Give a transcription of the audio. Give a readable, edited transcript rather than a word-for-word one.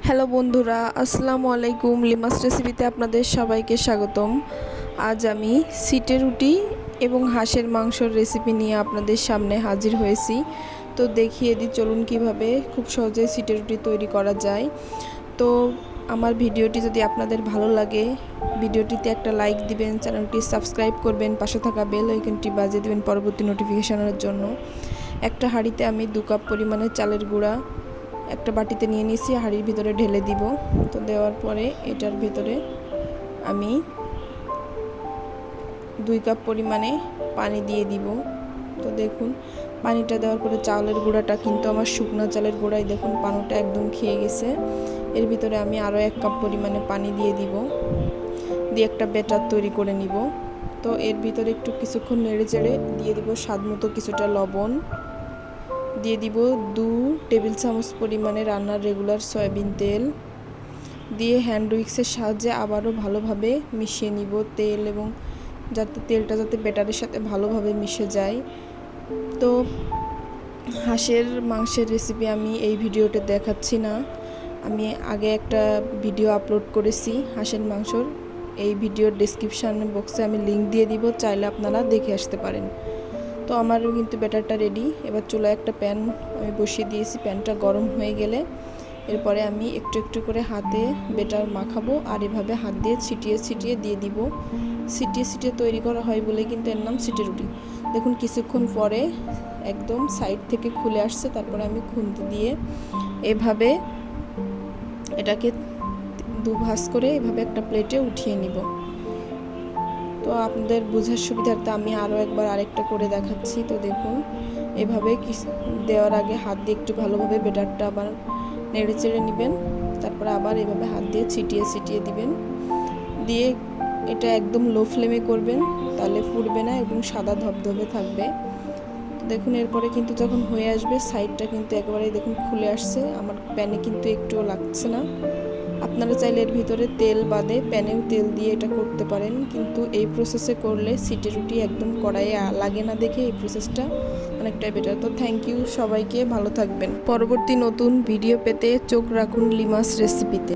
Hello বন্ধুরা, আসসালামু আলাইকুম। লিমাস রেসিপিতে আপনাদের সবাইকে স্বাগতম। আজ আমি সিটে রুটি এবং হাঁসের মাংসর রেসিপি নিয়ে আপনাদের সামনে হাজির হয়েছি। তো দেখিয়ে দিই চলুন কিভাবে খুব সহজে সিটে রুটি তৈরি করা যায়। তো আমার ভিডিওটি যদি আপনাদের ভালো লাগে, ভিডিওটিতে একটা লাইক দিবেন, চ্যানেলটি সাবস্ক্রাইব করবেন, পাশে থাকা বেল আইকনটি বাজিয়ে দেবেন পরবর্তী নোটিফিকেশনের জন্য। একটা হাঁড়িতে আমি 2 কাপ পরিমাণে চালের গুঁড়া একটা বাটিতে নিয়ে নিয়েছি, হাঁড়ির ভিতরে ঢেলে দিব। তো দেওয়ার পরে এটার ভিতরে আমি 2 কাপ পরিমাণে পানি দিয়ে দিব। তো দেখুন পানিটা দেওয়ার পরে চালের গুঁড়াটা কিন্তু আমার শুকনো চালের গুঁড়াই, দেখুন পানিটা একদম খেয়ে গেছে। এর ভিতরে আমি আরও 1 কাপ পরিমাণে পানি দিয়ে দিব, দিয়ে একটা ব্যাটার তৈরি করে নিব। তো এর ভিতরে একটু কিছুক্ষণ নেড়ে চেড়ে দিয়ে দিব স্বাদ মতো কিছুটা লবণ, দিয়ে দিব 2 টেবিল চামচ পরিমাণে রান্নার রেগুলার সয়াবিন তেল, দিয়ে হ্যান্ড উইক্সের সাহায্যে আবারও ভালোভাবে মিশিয়ে নিব তেল, এবং তেলটা যাতে ব্যাটারের সাথে ভালোভাবে মিশে যায়। তো হাঁসের মাংসের রেসিপি আমি এই ভিডিওতে দেখাচ্ছি না, আমি আগে একটা ভিডিও আপলোড করেছি হাঁসের মাংসর। এই ভিডিওর ডেসক্রিপশন বক্সে আমি লিঙ্ক দিয়ে দিব, চাইলে আপনারা দেখে আসতে পারেন। তো আমারও কিন্তু ব্যাটারটা রেডি। এবার চুলায় একটা প্যান আমি বসিয়ে দিয়েছি, প্যানটা গরম হয়ে গেলে এরপরে আমি একটু একটু করে হাতে ব্যাটার মাখাবো, আর এভাবে হাত দিয়ে ছিটিয়ে ছিটিয়ে দিয়ে দিব। ছিটিয়ে ছিটিয়ে তৈরি করা হয় বলে কিন্তু এর নাম সিটে রুটি। দেখুন কিছুক্ষণ পরে একদম সাইড থেকে খুলে আসছে, তারপরে আমি খুন্তি দিয়ে এভাবে এটাকে 2 ভাঁজ করে এভাবে একটা প্লেটে উঠিয়ে নিব। তো আপনাদের বোঝার সুবিধার্থে আমি আরও একবার আরেকটা করে দেখাচ্ছি। তো দেখুন এভাবে দেওয়ার আগে হাত দিয়ে একটু ভালোভাবে ব্যাটারটা আবার নেড়ে চেড়ে নেবেন, তারপরে আবার এভাবে হাত দিয়ে ছিটিয়ে ছিটিয়ে দিবেন, দিয়ে এটা একদম লো ফ্লেমে করবেন, তাহলে ফুটবে না এবং সাদা ধবধবে থাকবে। তো দেখুন এরপরে কিন্তু যখন হয়ে আসবে সাইডটা কিন্তু একেবারেই দেখুন খুলে আসছে, আমার প্যানে কিন্তু একটুও লাগছে না। আপনারা চাইলে এর ভিতরে তেল বাদে প্যানেও তেল দিয়ে এটা করতে পারেন, কিন্তু এই প্রসেসে করলে সিটে রুটি একদম কড়াইয়ে লাগে না দেখে এই প্রসেসটা অনেকটাই বেটার। তো থ্যাংক ইউ সবাইকে, ভালো থাকবেন। পরবর্তী নতুন ভিডিও পেতে চোখ রাখুন লিমাস রেসিপিতে।